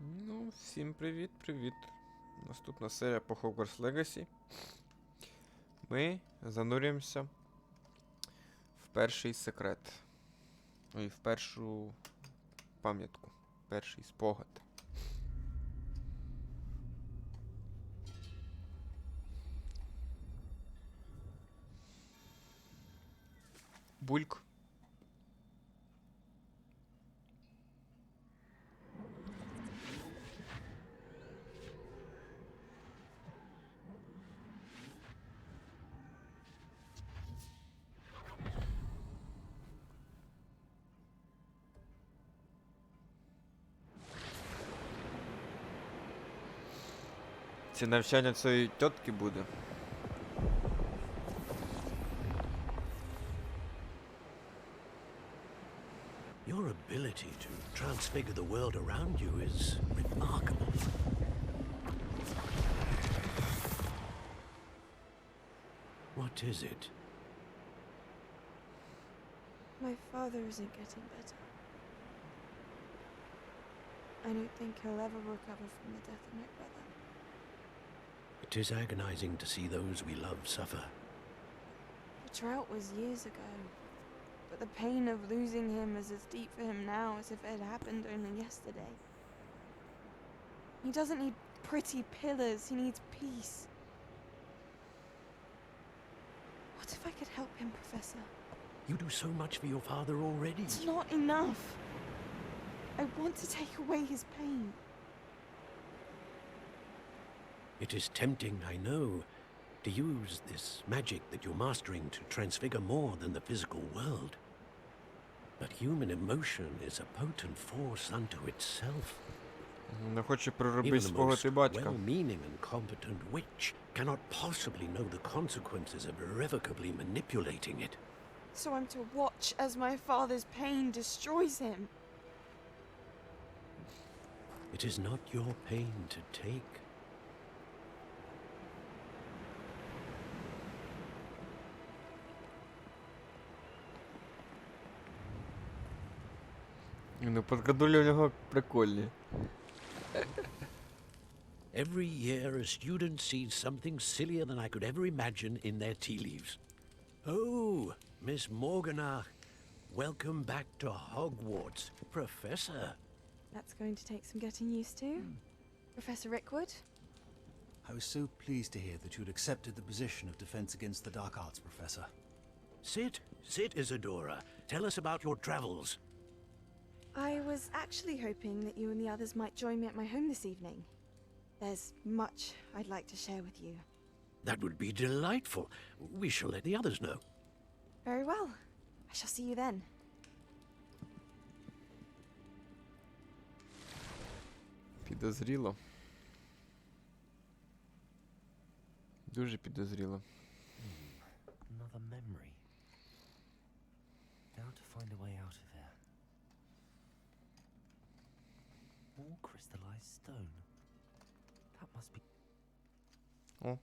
Ну, всім привіт. Наступна серія по Hogwarts Legacy. Ми занурюємося в перший секрет. І в першу пам'ятку. Перший спогад. Бульк. Це навчання цієї тітки буде. Your ability to transfigure the world around you is remarkable. What is it? My father isn't getting better. I don't think he'll ever recover from the death of my brother. It is agonizing to see those we love suffer. The drought was years ago, but the pain of losing him is as deep for him now as if it had happened only yesterday. He doesn't need pretty pillars, he needs peace. What if I could help him, Professor? You do so much for your father already. It's not enough. I want to take away his pain. It is tempting, I know, to use this magic that you're mastering to transfigure more than the physical world. But human emotion is a potent force unto itself. Не хочу проробити Even the спогад most і батька. well-meaning and competent witch cannot possibly know the consequences of irrevocably manipulating it. So I'm to watch as my father's pain destroys him. It is not your pain to take. Ну, подкадулі у нього прикольні. Every year a student sees something sillier than I could ever imagine in their tea leaves. Oh, Miss Morganach, welcome back to Hogwarts, Professor. That's going to take some getting used to. Professor Rickwood? I was so pleased to hear that you'd accepted the position of Defense Against the Dark Arts, Professor. Sit, Isadora. Tell us about your travels. I was actually hoping that you and the others might join me at my home this evening. There's much I'd like to share with you. That would be delightful. We shall let the others know. Very well. I shall see you then. Підозріло. Дуже підозріло. Another memory. Now to find a way out of here. All crystallized stone. That must be... О.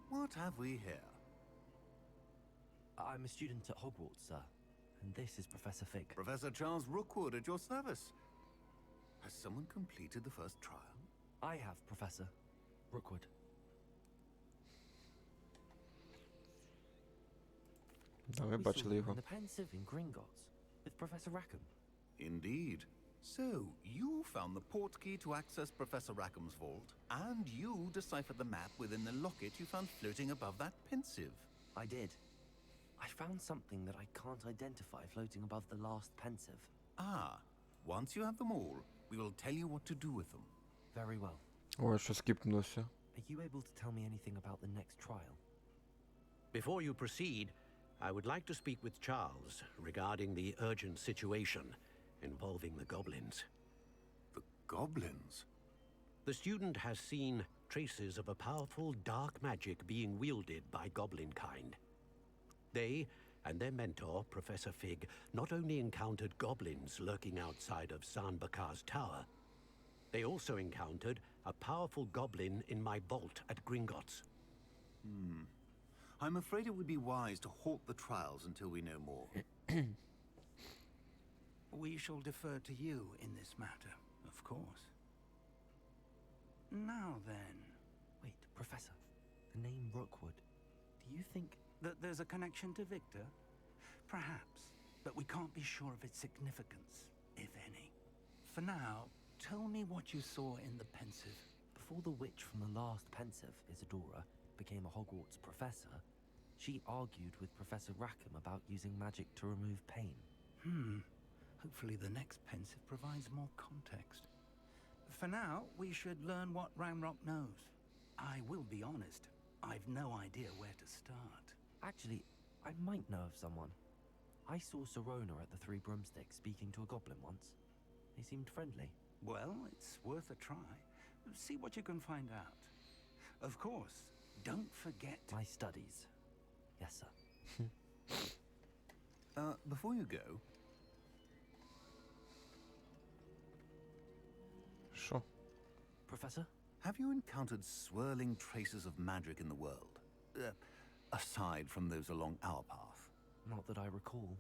What have we here? I'm a student at Hogwarts, sir. And this is Professor Fig. Professor Charles Rookwood at your service. Has someone completed the first trial? I have, Professor. Rookwood. Да, ми We бачили saw його. in the Pensive in Gringotts with Professor Rackham. Indeed. So, you found the portkey to access Professor Rackham's vault, and you deciphered the map within the locket you found floating above that pensive. I did. I found something that I can't identify floating above the last Pensive. Ah, once you have them all, we will tell you what to do with them. Very well. Ой, що скіпнувся. Are you able to tell me anything about the next trial? Before you proceed, I would like to speak with Charles regarding the urgent situation involving the goblins. The goblins? The student has seen traces of a powerful dark magic being wielded by goblin kind. They and their mentor, Professor Fig, not only encountered goblins lurking outside of Sanbakar's tower, they also encountered a powerful goblin in my vault at Gringotts. I'm afraid it would be wise to halt the trials until we know more. We shall defer to you in this matter, of course. Now then, Wait, Professor. The name Rookwood. Do you think... that there's a connection to Victor? Perhaps, but we can't be sure of its significance, if any. For now, tell me what you saw in the pensive. Before the witch from the last pensive, Isadora, became a Hogwarts professor, she argued with Professor Rackham about using magic to remove pain. Hopefully the next pensive provides more context. For now, we should learn what Ranrock knows. I will be honest, I've no idea where to start. Actually, I might know of someone. I saw Serona at the Three Broomsticks speaking to a goblin once. They seemed friendly. Well, it's worth a try. See what you can find out. Of course, don't forget... My studies. Yes, sir. Before you go, Що? Professor? have you encountered swirling traces of magic in the world? Aside from those along our path. Not that I recall.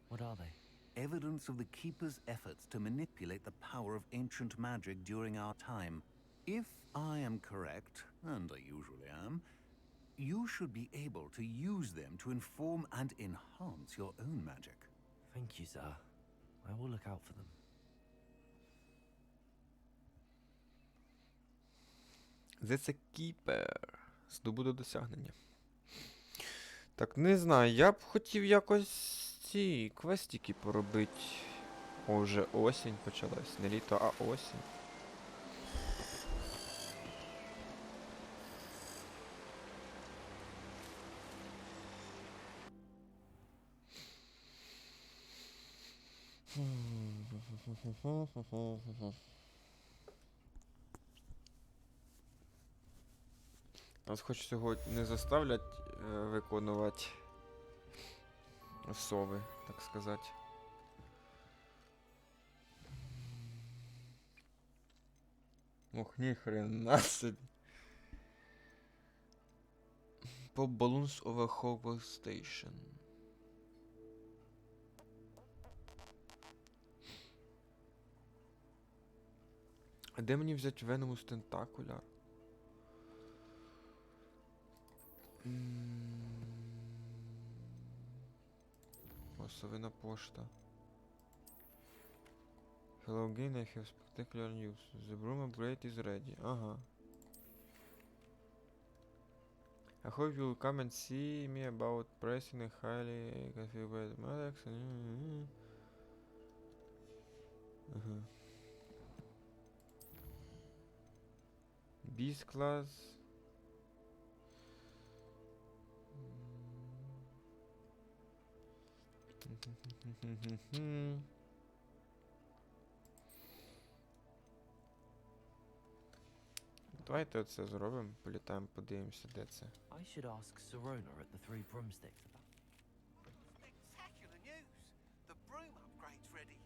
What are they? Evidence of the Keeper's efforts to manipulate the power of ancient magic during our time. If I am correct, and I usually am, you should be able to use them to inform and enhance your own magic. Thank you, sir. I will look out for them. The Keeper. Здобуду досягнення. Так, не знаю, я б хотів якось ці квестики поробити. О, вже осінь почалась. Не літо, а осінь. Нас хоч сьогодні не заставлять виконувати сови, так сказати. Ох, ніхрена собі. Pop balloons over Hogwarts Station. А де мені взяти Venomous Tentacular? Особена пошта. Hello again, I have spectacular news. The broom upgrade is ready. Ага. I hope you'll come and see me about pressing a highly configured matrix. Ага. Beast class. Давайте оце зробимо, політаємо, подивимося, де це. I should ask Serona at the Three Broomsticks about... Spectacular news! The broom upgrade's ready.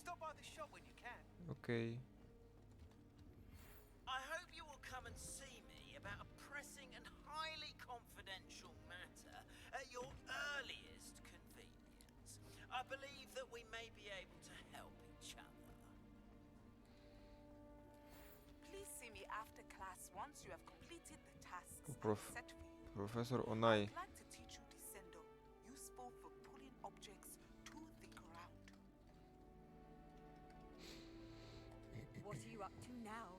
Stop by the shop when you can. Окей. I hope you will come and see me about a pressing and highly confidential matter at your earliest convenience. I believe that we may be able to help each other. Please see me after class once you have completed the tasks Prof- I set for you. Професор Онай. I'd like to teach you Descendo, useful for pulling objects to the ground. What are you up to now?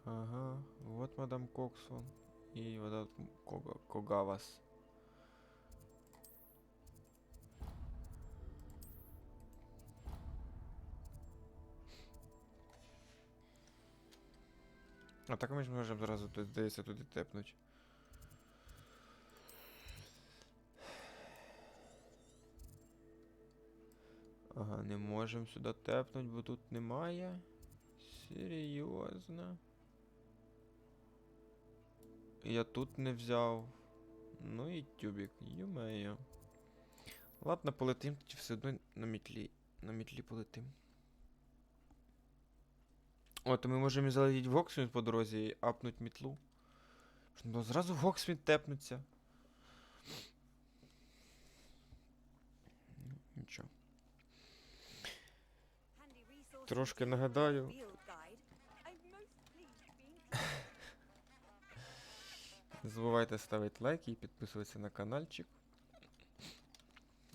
Ага, вот мадам Коксон и вот этот Когавас. А так ми ж можемо зразу тут, здається, туди тепнуть. Ага, не можемо сюди тепнуть, бо тут немає. Серйозно. Я тут не взяв. Ну і тюбік, юмею. Ладно, полетим, тоді все одно на мітлі. На мітлі полетим. О, то ми можемо і залетіти в Гоксміт по дорозі і апнуть мітлу. Ну, зразу в Гоксміт тепнуться. Ну, нічого. Трошки нагадаю. Не забувайте ставити лайки і підписуватися на каналчик.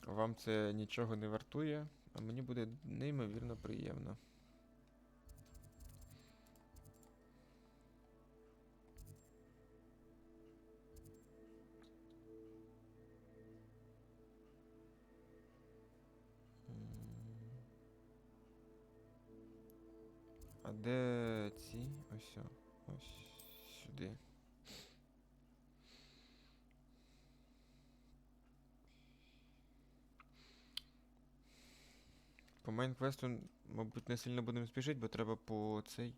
Вам це нічого не вартує, а мені буде неймовірно приємно. А де ці? Ось. Ось сюди. По мейн-квесту, мабуть, не сильно будемо спішити, бо треба по цей.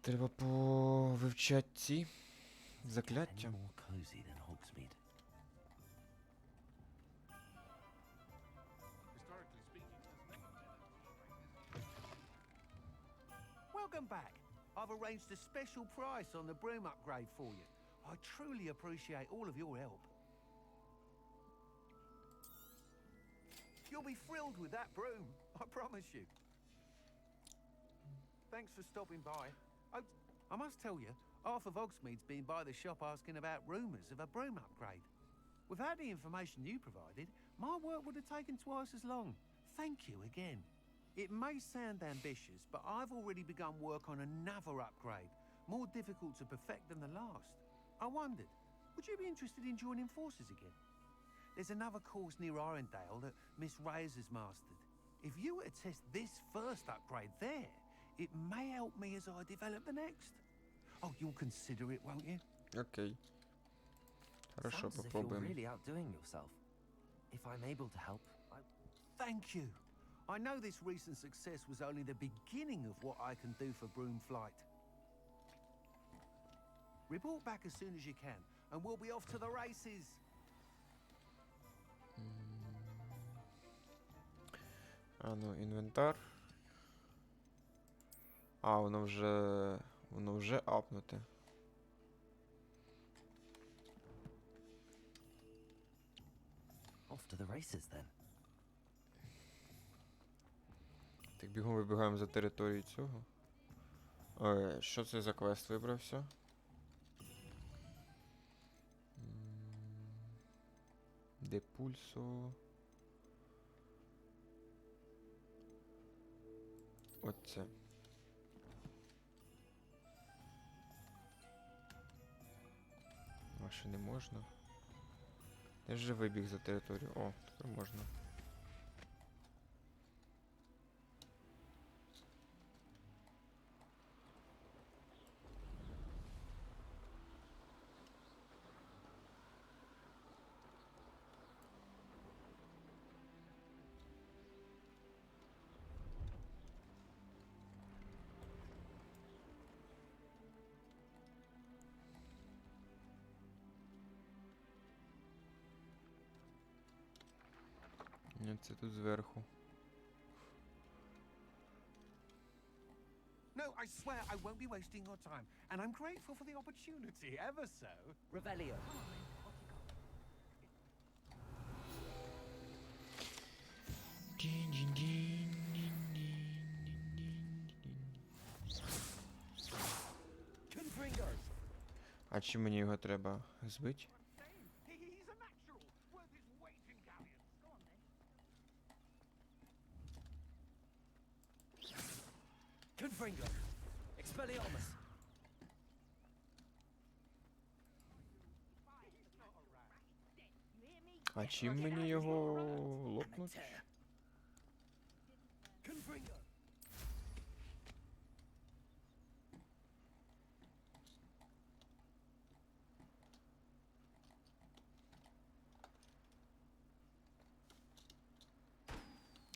Треба повивчати ці закляття. Any more cozy than Hogsmeade? Welcome back. I've arranged a special price on the broom upgrade for you. I truly appreciate all of your help. You'll be thrilled with that broom, I promise you. Thanks for stopping by. I must tell you, half of Hogsmeade's been by the shop asking about rumours of a broom upgrade. Without the information you provided, my work would have taken twice as long. Thank you again. It may sound ambitious, but I've already begun work on another upgrade, more difficult to perfect than the last. I wondered, would you be interested in joining forces again? There's another course near Arendale that Miss Reyes has mastered. If you were to test this first upgrade there, it may help me as I develop the next. Oh, you'll consider it, won't you? Окей. Хорошо, Sounds as if you're попробуємо. really outdoing yourself. If I'm able to help, Thank you. I know this recent success was only the beginning of what I can do for broom flight. Report back as soon as you can, and we'll be off to the races. А ну, інвентар. А, воно вже апнуте. off to the races then. Так, бігом вибігаємо за територію цього. Що це за квест вибрався? Де пульсо? Оце. А ще не можна. Я ж вибіг за територію. О, тепер можна. Ні, це тут зверху. No, I swear I won't be wasting your time, and I'm grateful for the opportunity, ever so. Revelio. А чи мені його треба збити? He's a natural, worth his weight in galleons. Go on then. Confringo. Expelliarmus. А чим мені його лопнуть? Confringo.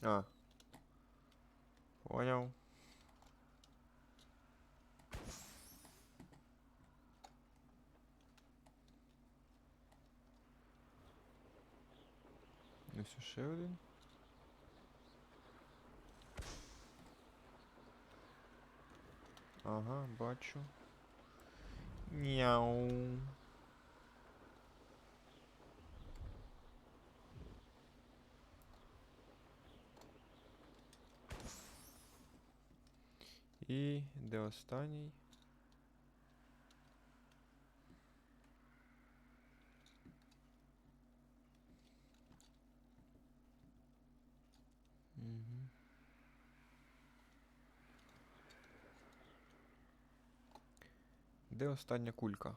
А. Поняв. Ось ще один. Ага, бачу. Няу. І де останній? Угу. Де остання кулька?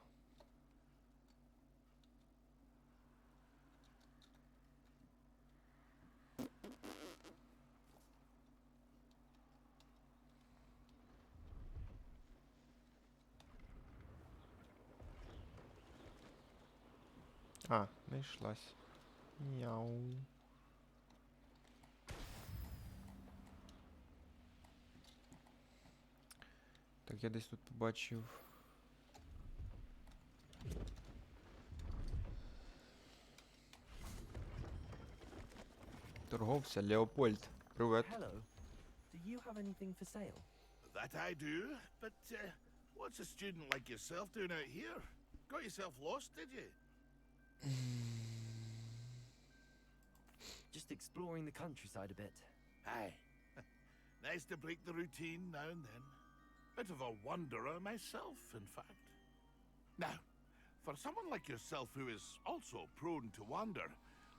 А, знайшлась. Няу. Так, я десь тут побачив. Торговця Леопольд. Привет. Hello. Do you have anything for sale? That I do, but what's a student like yourself doing out here? Got yourself lost, did you? Just exploring the countryside a bit. Aye. Nice to break the routine now and then. Bit of a wanderer myself, in fact. Now, for someone like yourself who is also prone to wander,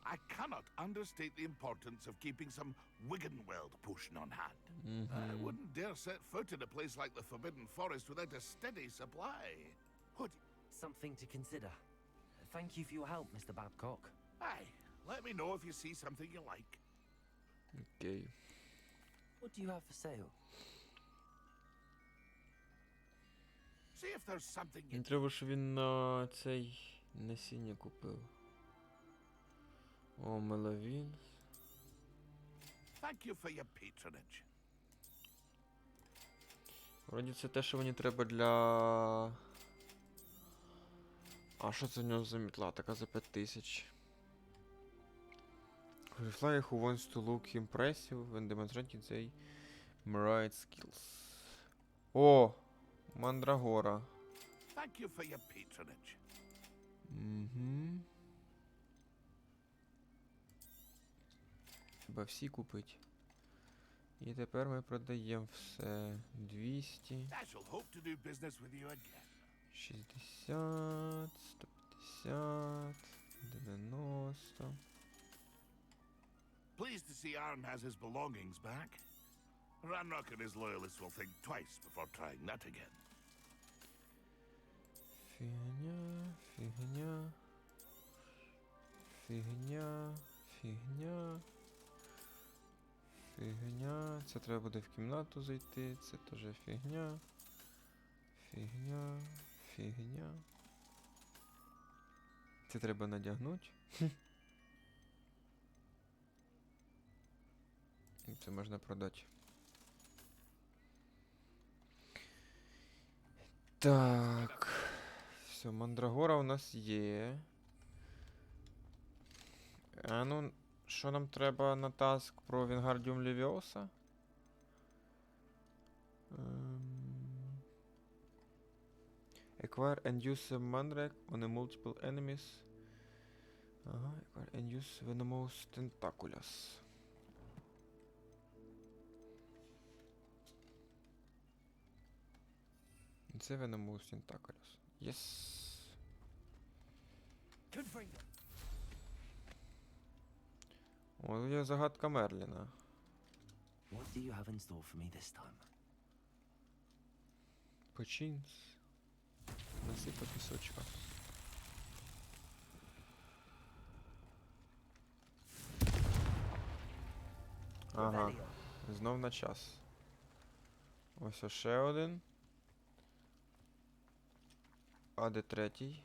I cannot understate the importance of keeping some Wiggenweld potion on hand. I wouldn't dare set foot in a place like the Forbidden Forest without a steady supply. What? Something to consider. Thank you for your help, Mr. Babcock. Aye, let me know if you see something you like. Окей. What do you have for sale? See if there's something you... Мені треба, щоб він на цей насіння купив. О, меловін. Thank you for your patronage. Вроді це те, що мені треба для... А що це в нього за мітла? Така за 5000. Fly who wants to look impressive when demonstrating their right skills. О! Мандрагора. Thank you for your patronage. Угу. Треба всі купить. І тепер ми продаємо все. 200, I shall hope to do business with you again. 60, 150, 90. Pleased to see Arn has his belongings back. Ranrock and his loyalists will think twice before trying that again. Фігня, фігня. Фігня, фігня. Фігня. Це треба буде в кімнату зайти. Це теж фігня. Фігня. Фігня. Це треба надягнути. І це можна продати. Так. Все, мандрагора у нас є. А ну, що нам треба на таск про Вінгардіум Левіоса? Acquire and use a mandrake on a multiple enemies. Ага, acquire and use venomous tentaculus. Це venomous tentaculus. Yes. Confringo. О, є загадка Мерліна. What do you have in store for me this time? Починс. Насипа пісочка. Ага, Revelio. знов на час. Ось ще один. А де третій?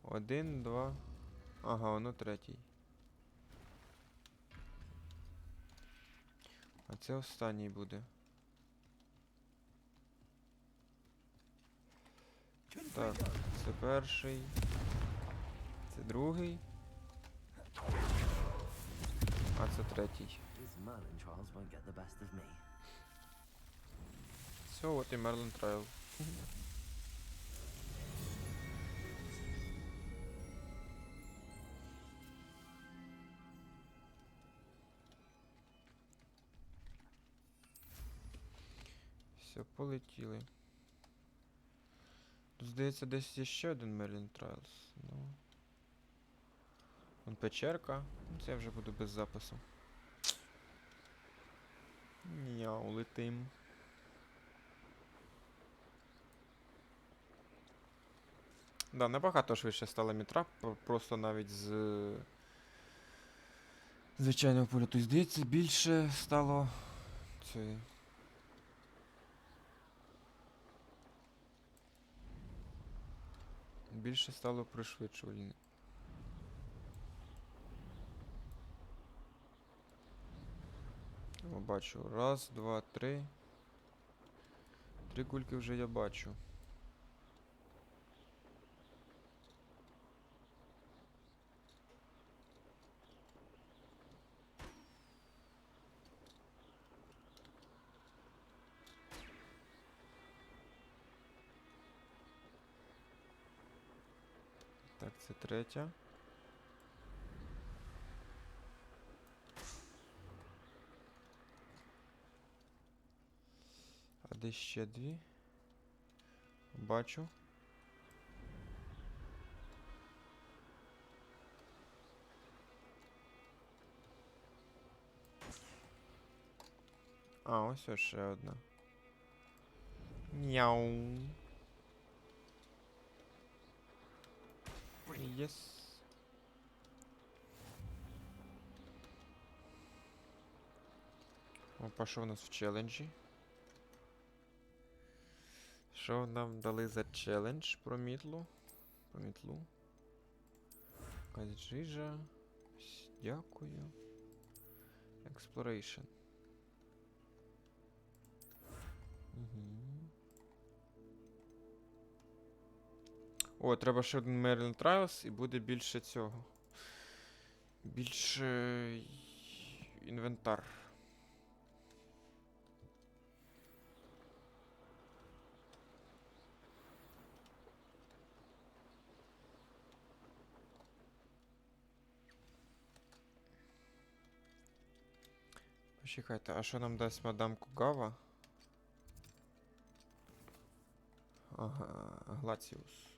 1, 2. Ага, воно третій. Це останній буде. Так, це перший. Це другий. А це третій. His Merlin trials won't get the best of me. Все, от і Merlin Trial. Все, полетіли. Тут, здається, десь є ще один Merlin Trials. Ну. Вон печерка. Ну, це я вже буду без запису. Няу, летим. Да, набагато швидше стала мітра, просто навіть з звичайного польоту. Здається, більше стало це. Більше стало пришвидшувальне. О, бачу. Раз, два, три. Три кульки вже я бачу. Так, це третя. А де ще дві? Бачу. А, ось ще одна. Няу. Єс. Опа, що у нас в челенджі? Що нам дали за челендж про мітлу? Про мітлу. Якась жижа. Дякую. Exploration. Угу. О, треба ще один Merlin Trials і буде більше цього. Більше інвентар. Почекайте, а що нам дасть мадам Кугава? Ага, Глаціус.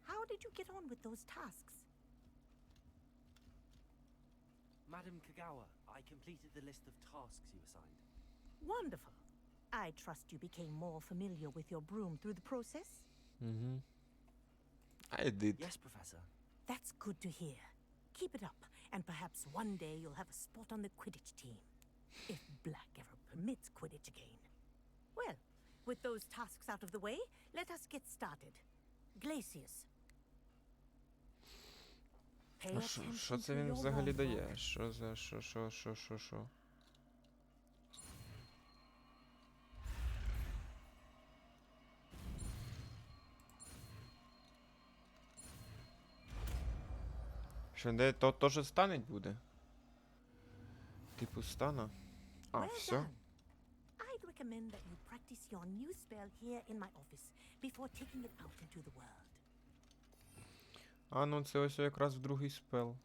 How did you get on with those tasks? Madam Kagawa, I completed the list of tasks you assigned. Wonderful. I trust you became more familiar with your broom through the process? Mm-hmm. I did. Yes, Professor. That's good to hear. Keep it up, and perhaps one day you'll have a spot on the Quidditch team. If Black ever permits Quidditch again. Well, with those tasks out of the way, let us get started. Glacius. Pay А що attention це to він your взагалі homework. дає? Що за що? Що, де то теж станеть буде? Типу стана? А, Well все. done. I'd recommend that you practice your new spell here in my office before taking it out into the world. А, ну це ось якраз в другий спел.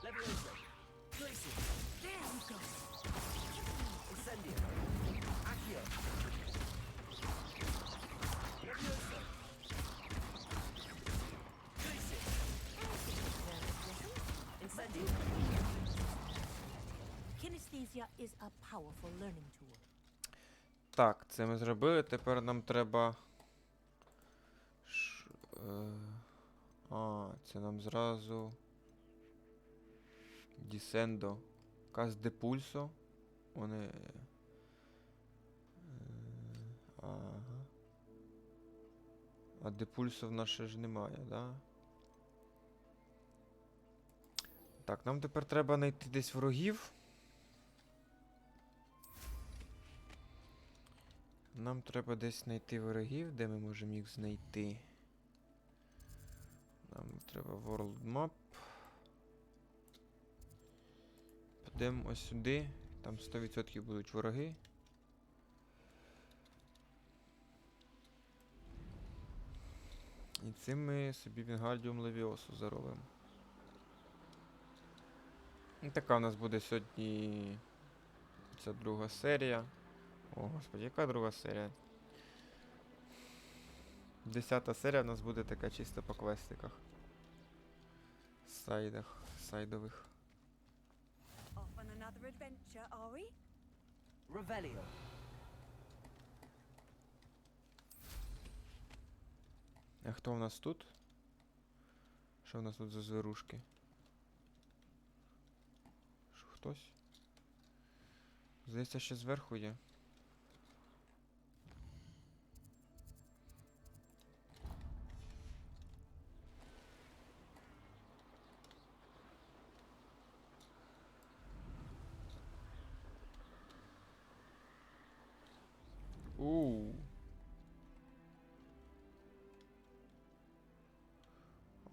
Leviosa. Glacius. There we go. Incendio. Accio. Leviosa. Glacius. Incendio. Kinesthesia is a powerful learning tool. Так, це ми зробили. Тепер нам треба. А, це нам зразу. Дісендо Каз де пульсо. Вони... Ага. А де пульсо в нас ще ж немає, да? Так, нам тепер треба знайти десь ворогів. Нам треба десь знайти ворогів, де ми можемо їх знайти. Нам треба World Map. Підемо ось сюди. Там 100% будуть вороги. І цим ми собі Вінгардіум Левіосу заробимо. І така у нас буде сьогодні ця друга серія. О, господи, яка друга серія? 10-та серія у нас буде така чисто по квестиках. Сайдових. Off on another adventure, are we? Revelio. А хто у нас тут? Що у нас тут за зверушки? Що, хтось? Здається, ще зверху є.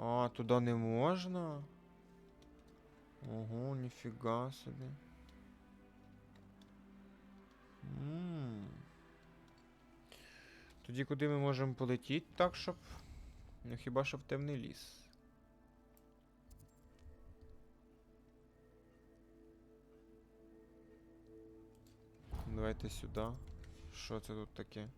А, туди не можна? Ого, ніфіга собі. Тоді куди ми можемо полетіти так, щоб... Ну хіба що в темний ліс. Давайте сюди. Що це тут таке?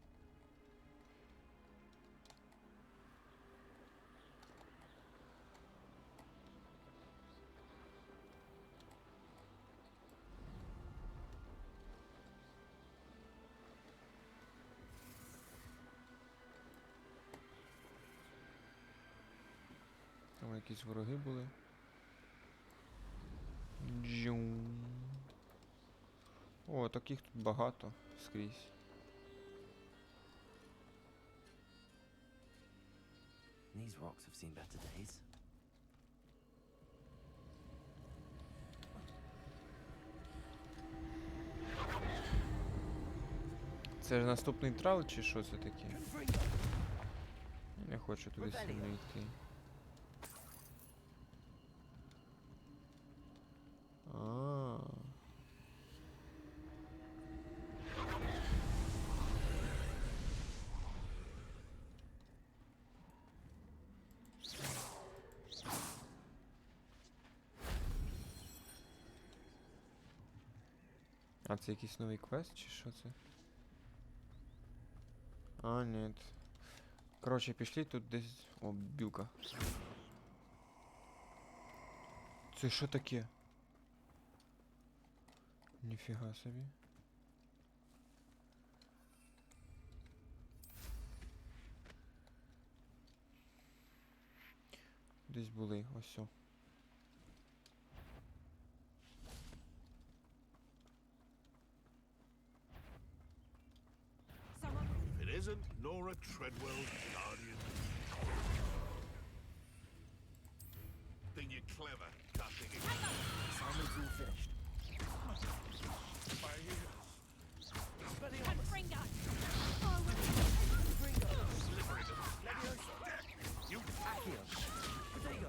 Там якісь вороги були. Джум. О, таких тут багато скрізь. These rocks have seen better days. Це ж наступний трал, чи що це таке? Я не хочу туди сильно йти. А це якийсь новий квест, чи що це? А, ні. Коротше, пішли тут десь... О, білка. Це що таке? Ніфіга собі. Десь були, ось о. If it isn't Nora Treadwell's guardian. Think you're clever, cutting it. Simon's all finished. My ears. You Accio. Potato.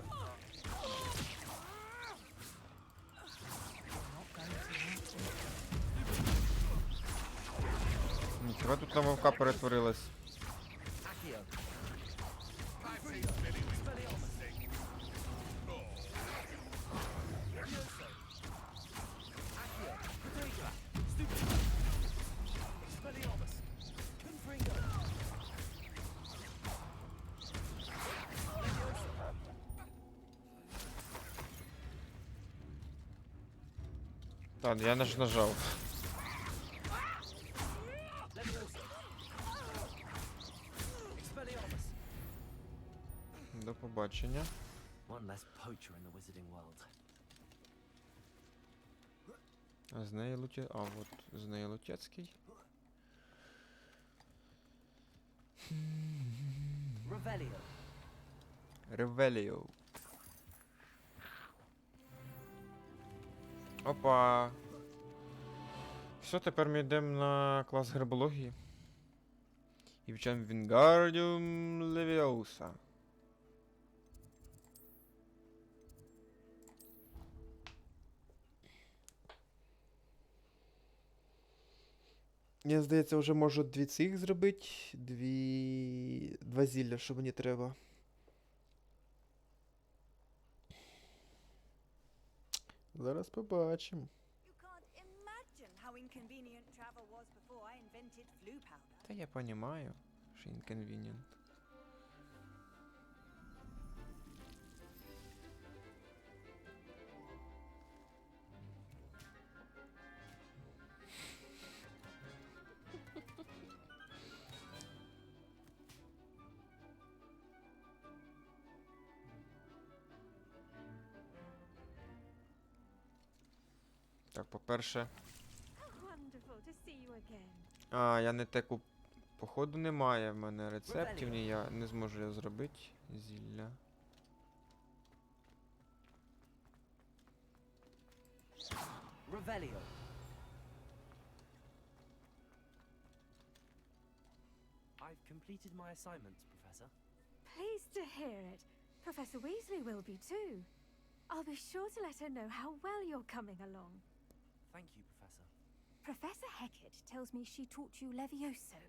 Ніфіга тут на вовка перетворилась. Accio. Так, я ж нажав. До побачення. One less poacher in the wizarding world. А з неї луте... А, от з неї лутецький. Revelio. Ревеліо. Опа. Все, тепер ми йдемо на клас гербології. І вчимо Вінгардіум Левіоса. Я, здається, вже можу 2 цих зробити. 2 зілля, що мені треба. Зараз побачимо. You can't imagine how inconvenient travel was before I invented flu powder. Та я понімаю, що inconvenient. Так, по-перше... Wonderful to see you again. А, я не те куп... Походу немає в мене рецептів, ні, я не зможу його зробити. Зілля. Revelio. I've completed my assignments, Professor. Pleased to hear it. Professor Weasley will be too. I'll be sure to let her know how well you're coming along. Thank you, Professor. Professor Hecat tells me she taught you Levioso,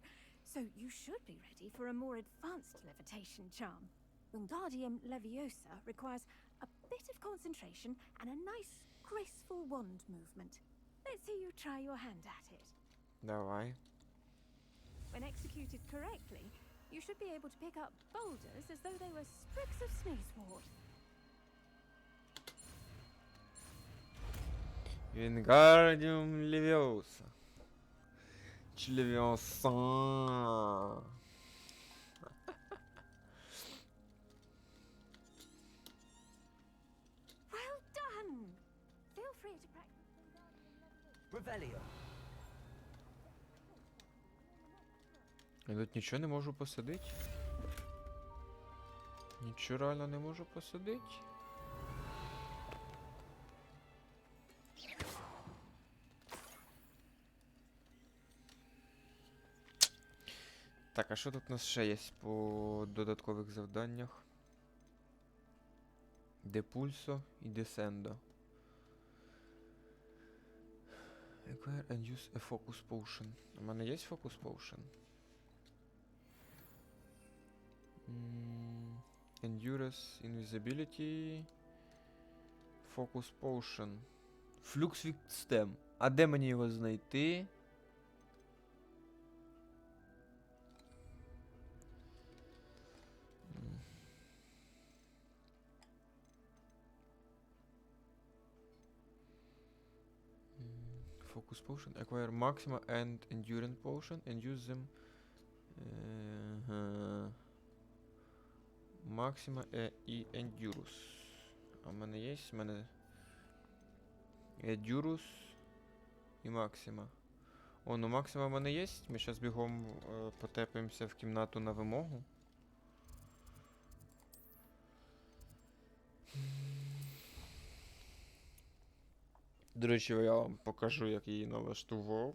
so you should be ready for a more advanced levitation charm. Wingardium Leviosa requires a bit of concentration and a nice, graceful wand movement. Let's see you try your hand at it. Давай. When executed correctly, you should be able to pick up boulders as though they were sprigs of sneezewort. Вінгардіум Левіоса. Чи Левіоса. Well done! Feel free to practice. Revelio. Я тут нічого не можу посадити. Нічого реально не можу посадити. Так, а що тут у нас ще є по додаткових завданнях? Депульсо і Десендо. Acquire and use a focus potion. У мене є focus potion? Endurance, invisibility, focus potion. Flux with stem. А де мені його знайти? Focus potion. Acquire Maxima and Endurance potion and use them. Maxima і Endurus. А в мене є? В мене Endurus і Maxima. О, ну Maxima в мене є. Ми зараз бігом потепаємося в кімнату на вимогу. До речі, я вам покажу, як її налаштував.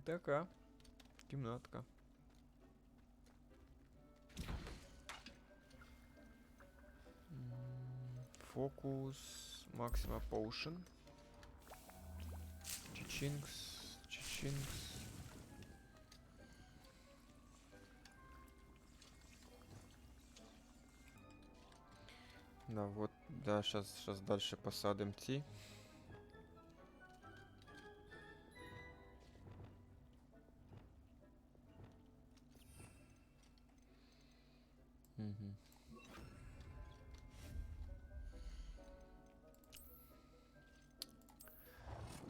Така кімнатка. Фокус, Maxima Potion. Чичинкс, Чичинкс. Да, вот, да, сейчас дальше посадим ці. Угу.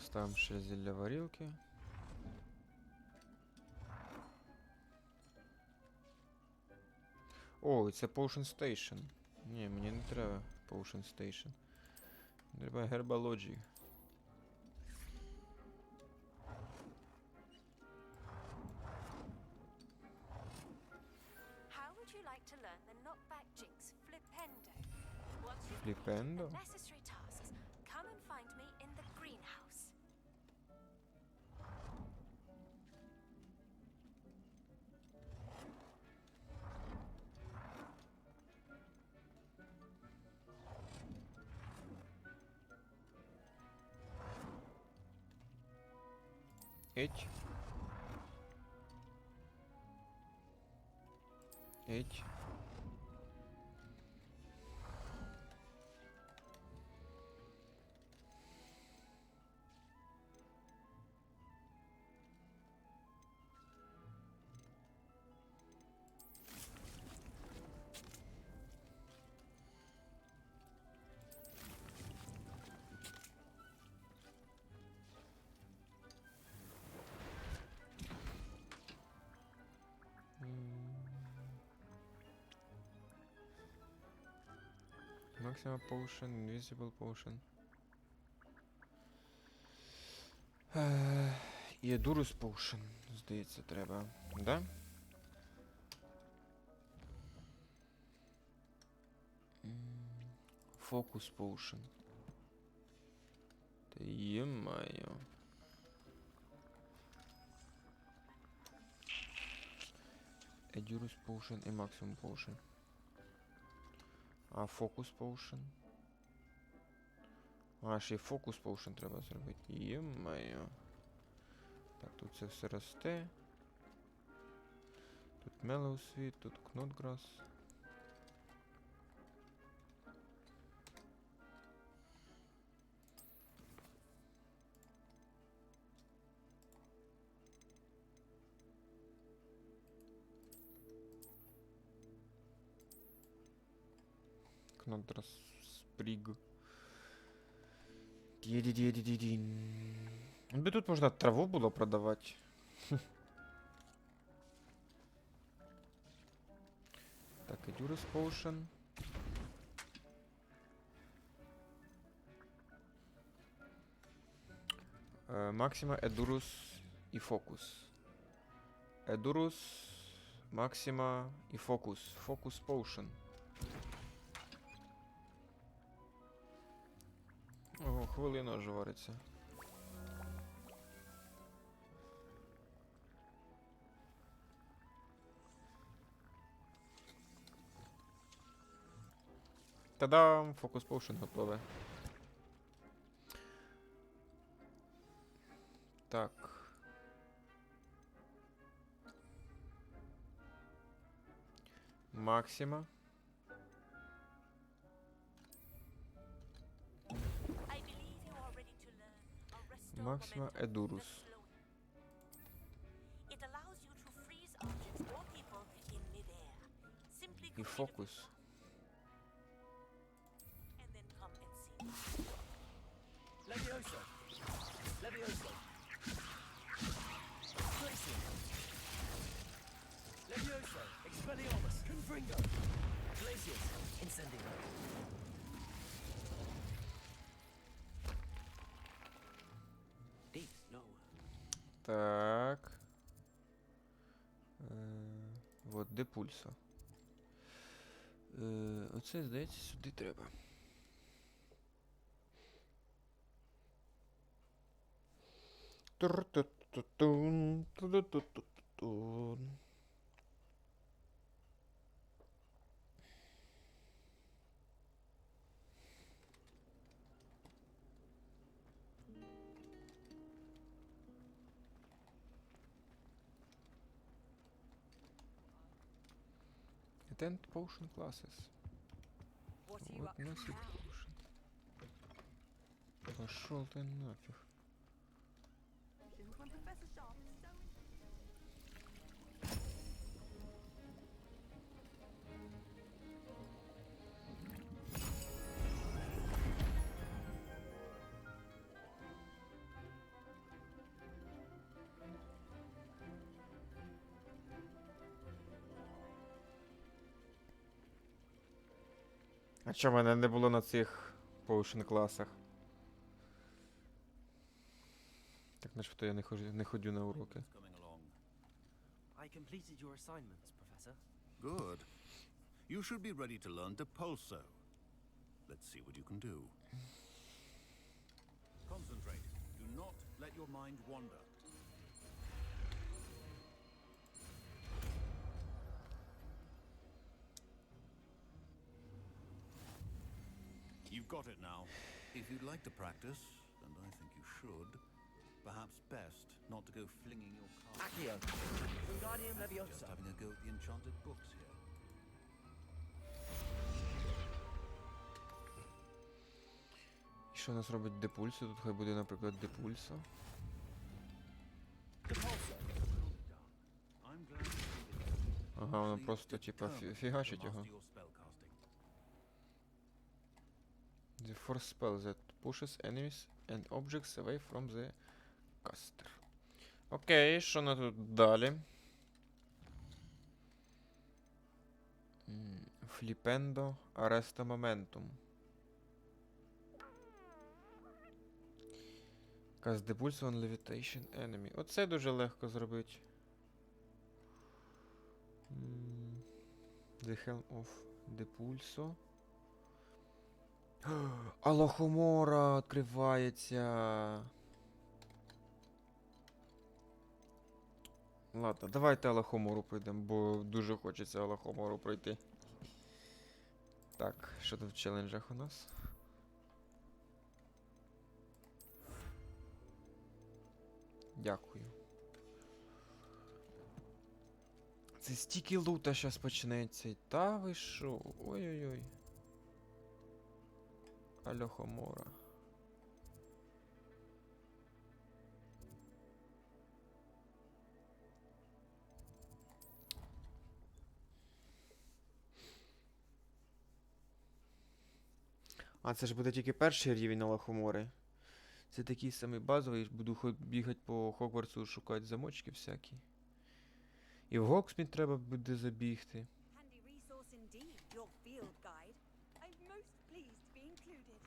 Ставим ще зілля варілки. О, це Potion Station. Ні, мені не треба Potion Station. Треба гербалоджі. How would you like to learn the knockback jinx flipendo? Once you've Flipendo? completed the necessary tasks, come and find me in the greenhouse. Еть. Еть. Maximum Potion, Invisible Potion. І Durus Potion, здається, треба. Да? Focus Potion. Та є-маю. Durus Potion і Maximum Potion. А Focus Potion? А, ще й Focus Potion треба зробити. Є-маю. Так, тут це все росте. Тут Mellow Sweet, тут Knotgrass. Knotgrass Sprig. Би тут можна траву було продавати. Так, Endurance Potion. Максима, Endurance і Focus. Endurance, Максима і Focus. Focus Potion. Ого, хвилина вже вариться. Та-дам! Focus Potion готове. Так. Максима. Максима Endurance. І Focus. Levioso. Levioso. Glacier. Levioso. Expelliarmus. Confringo. Glacius. Incendio. Deep snow. Так. Вот, де пульса. Оце, здається, сюди треба. Тур-ту-ту-тун, ту-ду-ту-ту-тун. Attend potion classes. What are you Вот up to носит now? potion. Пошел ты нафиг. When Professor Sharp is so А чого мене не було на цих potion класах? Так, начебто я не ходю на уроки. Coming along. I completed your assignments, Professor. Good. You should be ready to learn Depulso. Let's see what you can do. Concentrate. Do not let your mind wander. You've got it now. If you'd like to practice, and I think you should, perhaps best not to go flinging your card. Accio, Wingardium Just Leviosa. having a go at the enchanted books here. І що у нас робить Депульсо? Тут хай буде, наприклад, Депульсо. Depulso. I'm glad you did it. Ага, воно Actually, просто, типа, determined фігачить to його. master your spellcasting. The first spell that pushes enemies and objects away from the caster. Окей, що на тут далі? Фліпендо Ареста Моментум. Cast the pulse on levitation enemy. Оце дуже легко зробити. The Helm of Depulso. Алахомора відкривається. Ладно, давайте Алахомору пройдемо, бо дуже хочеться Алахомору пройти. Так, що тут в челенджах у нас? Дякую. Це стільки лута щас почнеться. Та ви шо? Ой-ой-ой. Алахомора. А, це ж буде тільки перший рівень Алахомори. Це такий самий базовий, буду бігати по Хогвартсу, шукати замочки всякі. І в Гоксміт треба буде забігти. Handy resource indeed, your field guide. I'm most pleased to be included.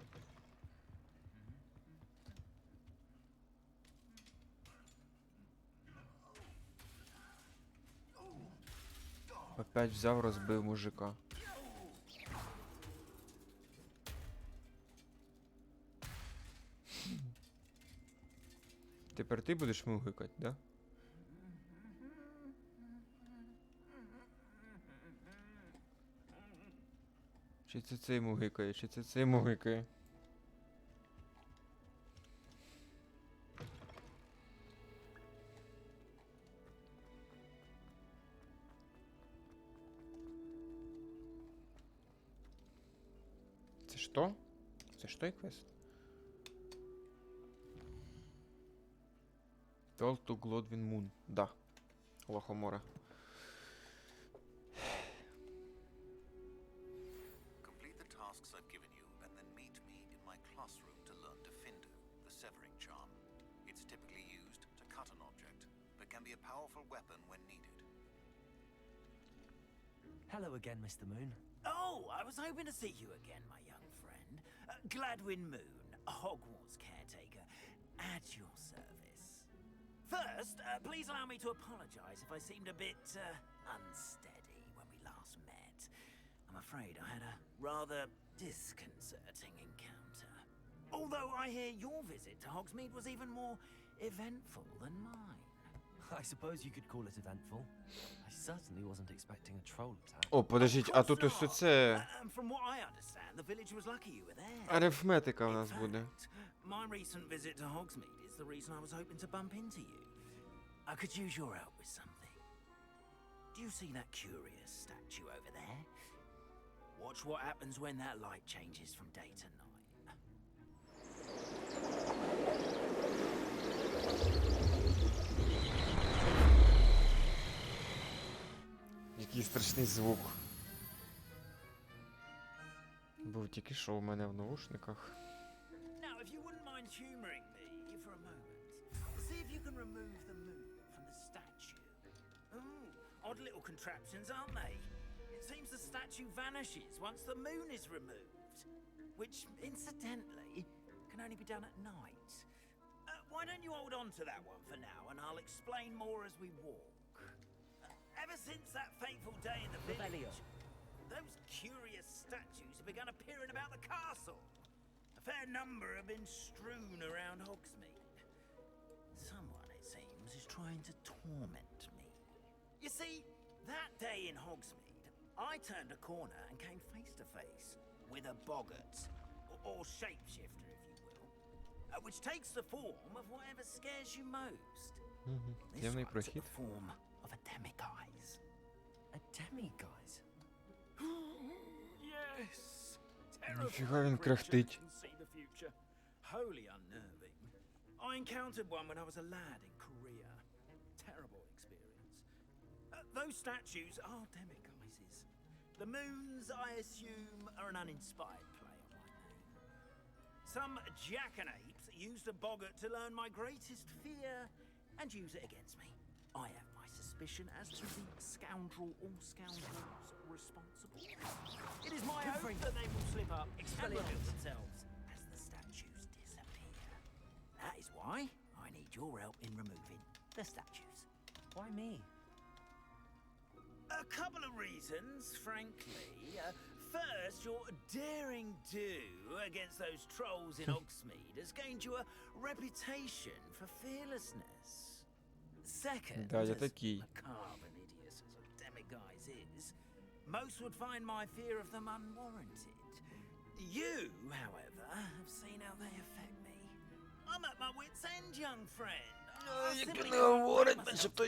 Опять взяв, розбив мужика. Тепер ти будеш мугикати, да? Чи це цей мугикає, чи це цей мугикає? Це що? Це що квест? Пел to Glodwin Moon. Да. Лохомора. Complete the tasks I've given you, and then meet me in my classroom to learn Defindo, the severing charm. It's typically used to cut an object, but can be a powerful weapon when needed. Hello again, Mr. Moon. Oh, I was hoping to see you again, my young friend. Gladwin Moon, Hogwarts caretaker, at your service. First, please allow me to apologize if I seemed a bit unsteady when we last met. I'm afraid I had a rather disconcerting encounter. Although I hear your visit to Hogsmeade was even more eventful than mine. I suppose you could call it eventful. I certainly wasn't expecting a troll attack. О, подождіть, а тут ось це From what I understand, the village was lucky you were there. арифметика в In нас буде. fact, my recent visit to Hogsmeade is the reason I was hoping to bump into you. I could use your help with something. Do you see that curious statue over there? Watch what happens when that light changes from day to night. Який страшний звук. Був тільки що у мене в наушниках. Now, if you wouldn't mind humoring me for a moment, see if you can remove the moon from the statue. Ooh, odd little contraptions, aren't they? It seems the statue vanishes once the moon is removed, which, incidentally, can only be done at night. why don't you hold on to that one for now, and I'll explain more as we walk. Ever since that fateful day in the Revelio. village, those curious statues have begun appearing about the castle. A fair number have been strewn around Hogsmeade. Someone, it seems, is trying to torment me. You see, that day in Hogsmeade, I turned a corner and came face to face with a boggart, or shapeshifter, if you will, which takes the form of whatever scares you most. This Темний one took прохід. the form of a demiguise. A demiguise? Yes. Ніфіга він Terrifying кряхтить. creature that can see the future. Wholly unnerving. I encountered one when I was a lad in Korea. Terrible experience. Those statues are demiguises. The moons, I assume, are an uninspired play on my name. Some jackanapes used a boggart to learn my greatest fear and use it against me. I have my suspicion as to the scoundrel or scoundrels responsible. It is my hope that they will slip up and reveal themselves as the statues disappear. That is why I need your help in removing the statues. Why me? A couple of reasons, frankly. First, your daring do against those trolls in Hogsmeade has gained you a reputation for fearlessness. Second, Да, я as такий. macabre and hideous as a demiguise is, most would find my fear of them unwarranted. You, however, have seen how they affect me. I'm at my wit's end, young friend. I simply can't bring myself to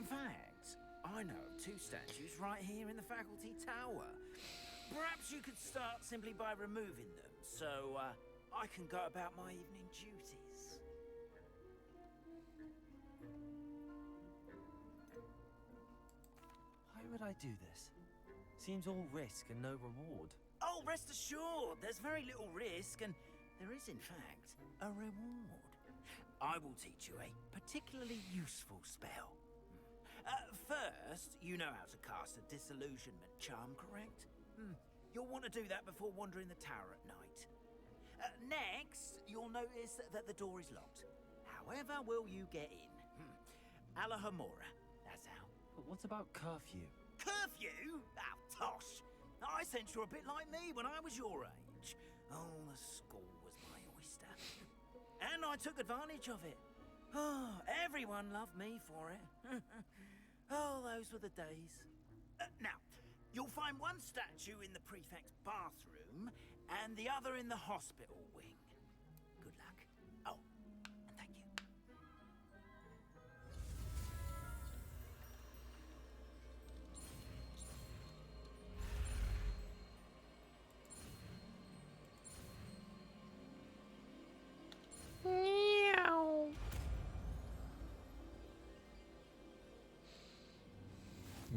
In fact, I know of two statues right here in the faculty tower. Perhaps you could start simply by removing them, so I can go about my evening duties. Why would I do this? Seems all risk and no reward. Oh, rest assured, there's very little risk, and there is, in fact, a reward. I will teach you a particularly useful spell. First, you know how to cast a disillusionment charm, correct? You'll want to do that before wandering the tower at night. Next, you'll notice that the door is locked. However will you get in? Alahomora, that's how. But what about curfew? Curfew? Oh, tosh! I sense you're a bit like me when I was your age. Oh, the school was my oyster. And I took advantage of it. Oh, everyone loved me for it. Oh, those were the days. Now, you'll find one statue in the prefect's bathroom and the other in the hospital wing. Good luck. Oh, and thank you.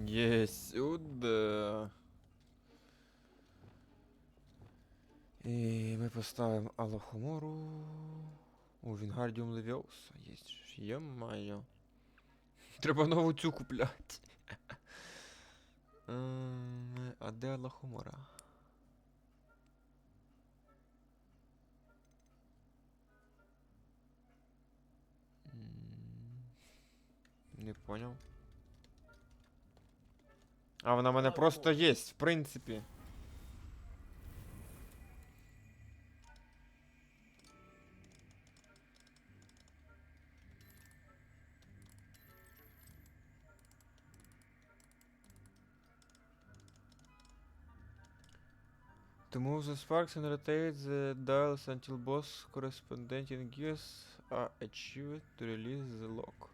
Є сюди. І ми поставимо Алахомору у Вінгардіум Левіоса. Є маю. Треба нову цю купляти. А де Алахомора? Не понял. А вона в мене просто є, в принципі. To move the sparks and rotate the dials until both corresponding gears are achieved to release the lock.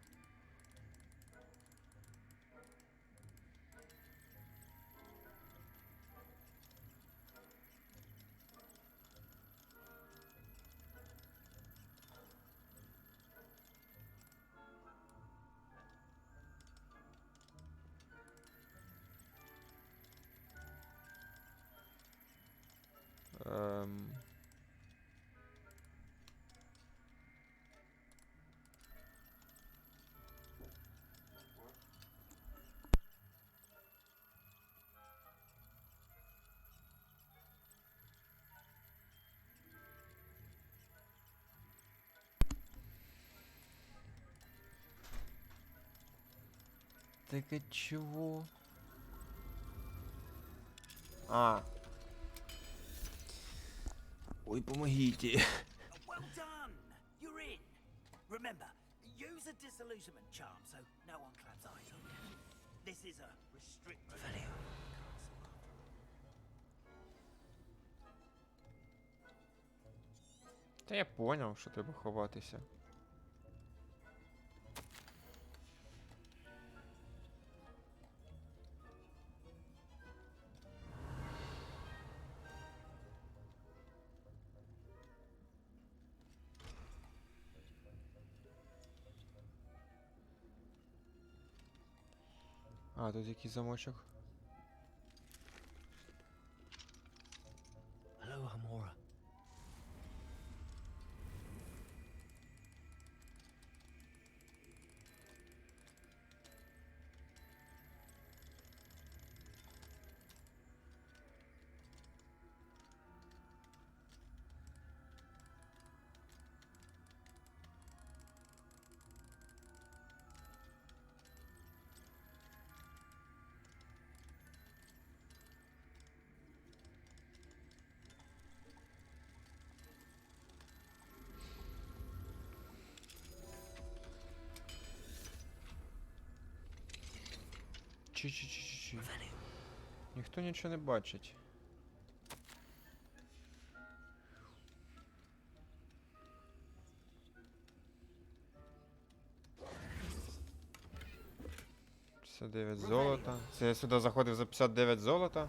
таке чого? А. Ой, помогите. Well done! You're in. Remember, use a disillusionment charm so no one claps eyes on you. This is a restricted Revelio. Та я поняв, що треба ховатися. А, тут якийсь замочок. Hello, Hamora. Чи. Ніхто нічого не бачить. $59 золота. Це я сюди заходив за 59 золота.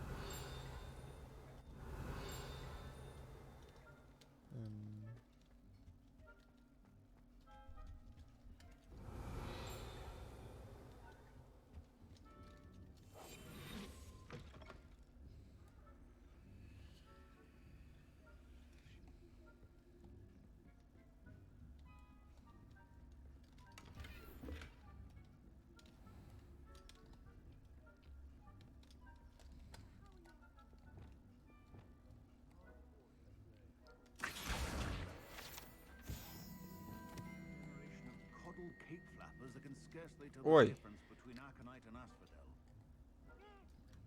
Coddled cape flappers that can scarcely tell Oi. the difference between Aconite and Asphodel.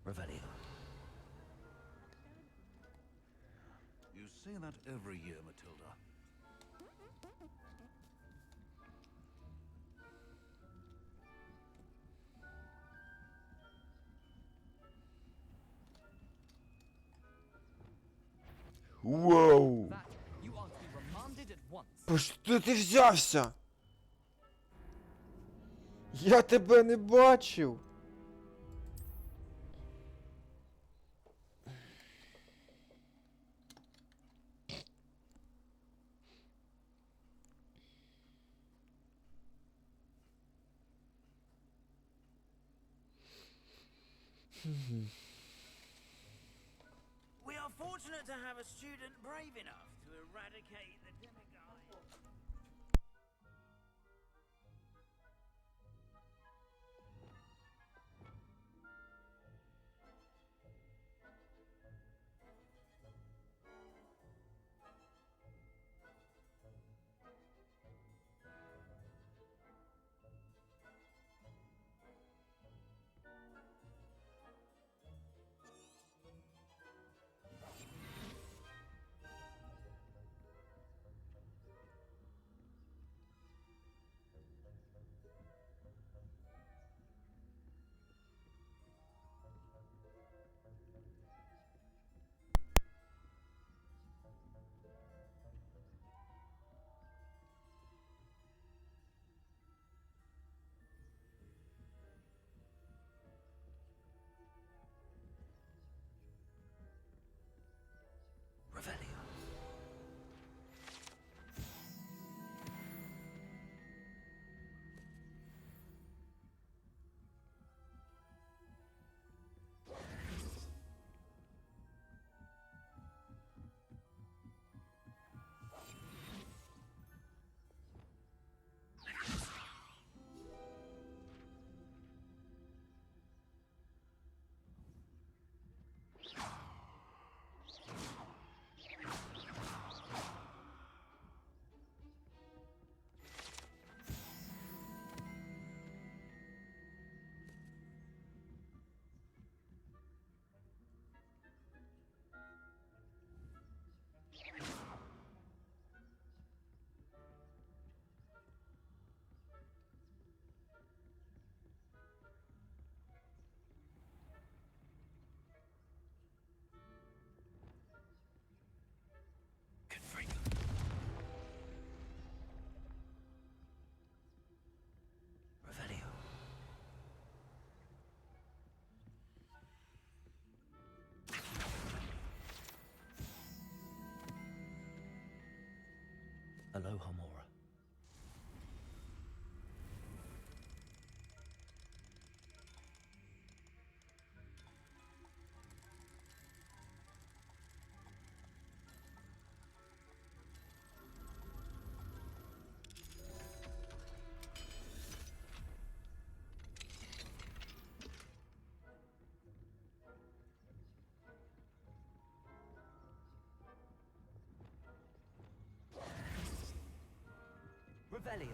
Revelio. You say that every year, Matilda. Воу! That you are to be remanded at once. Що ти взявся? Я тебе не бачив. We are fortunate to have a student brave enough to eradicate the demiguise. Aloha, Mora. Revelio.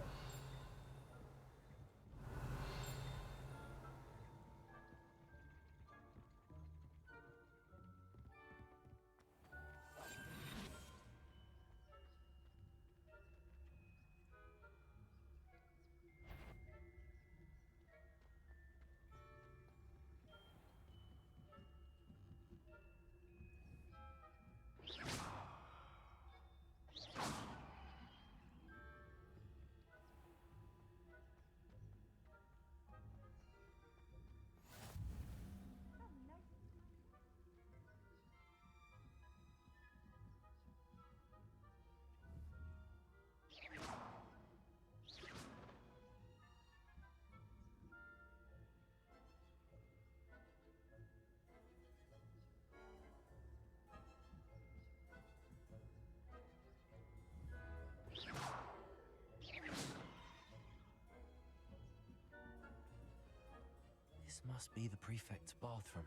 This must be the prefect's bathroom.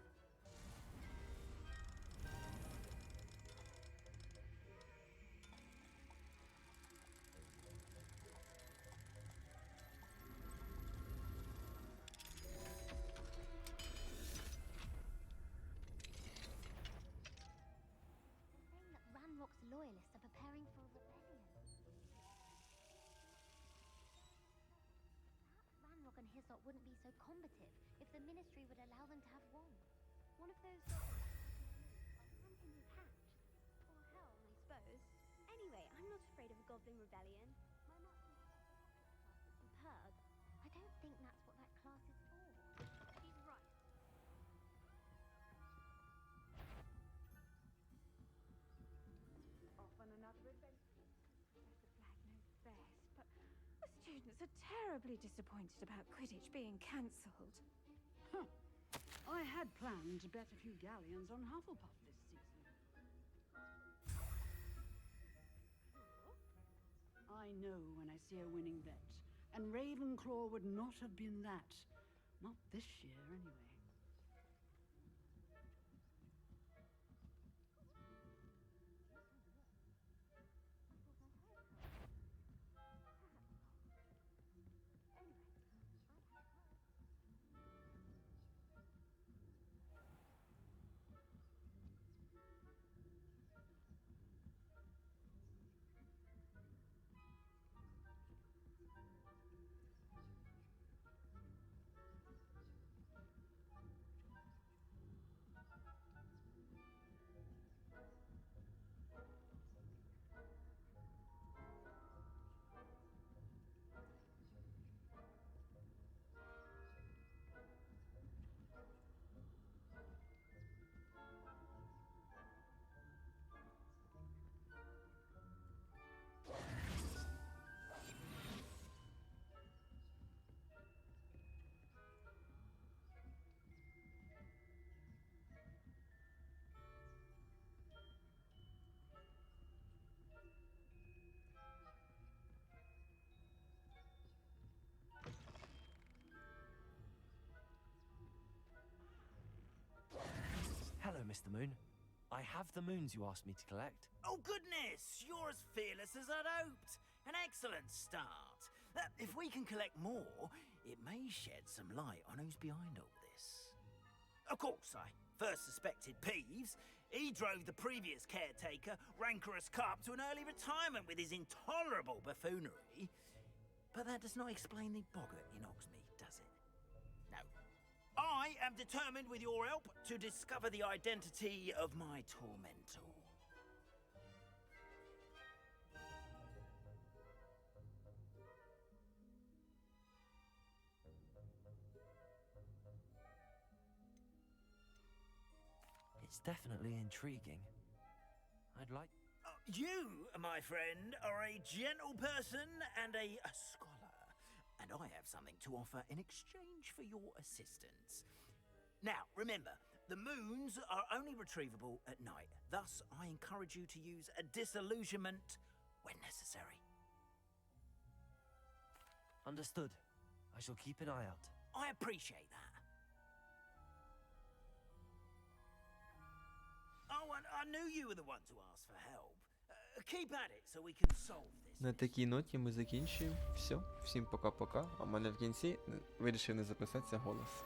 Saying that Ranrock's loyalists are preparing for a rebellion. Perhaps Ranrock and his lot wouldn't be so combative if the Ministry would allow them to have one. One of those hunting who hatched. Or hell, I suppose. Anyway, I'm not afraid of a goblin rebellion. My marksman class is superb. I don't think that's what that class is for. She's right. Off on another adventure. Professor Black knows best, but the students are terribly disappointed about Quidditch being cancelled. Huh. I had planned to bet a few galleons on Hufflepuff this season. I know when I see a winning bet, and Ravenclaw would not have been that. Not this year, anyway. Hello, Mr. Moon. I have the moons you asked me to collect. Oh, goodness! You're as fearless as I'd hoped. An excellent start. If we can collect more, it may shed some light on who's behind all this. Of course, I first suspected Peeves. He drove the previous caretaker, Rancorous Carp, to an early retirement with his intolerable buffoonery. But that does not explain the boggart in Hogsmeade, does it? No. I am determined, with your help, to discover the identity of my tormentor. It's definitely intriguing. I'd like... You, my friend, are a gentle person and a scholar, and I have something to offer in exchange for your assistance. Now, remember, the moons are only retrievable at night. Thus, I encourage you to use a disillusionment when necessary. Understood. I shall keep an eye out. I appreciate that. Oh, and I knew you were the one to ask for help. Keep at it so we can solve this. На такій ноті ми закінчуємо. Все, всім пока-пока. А в мене в кінці вирішив не записатися голос.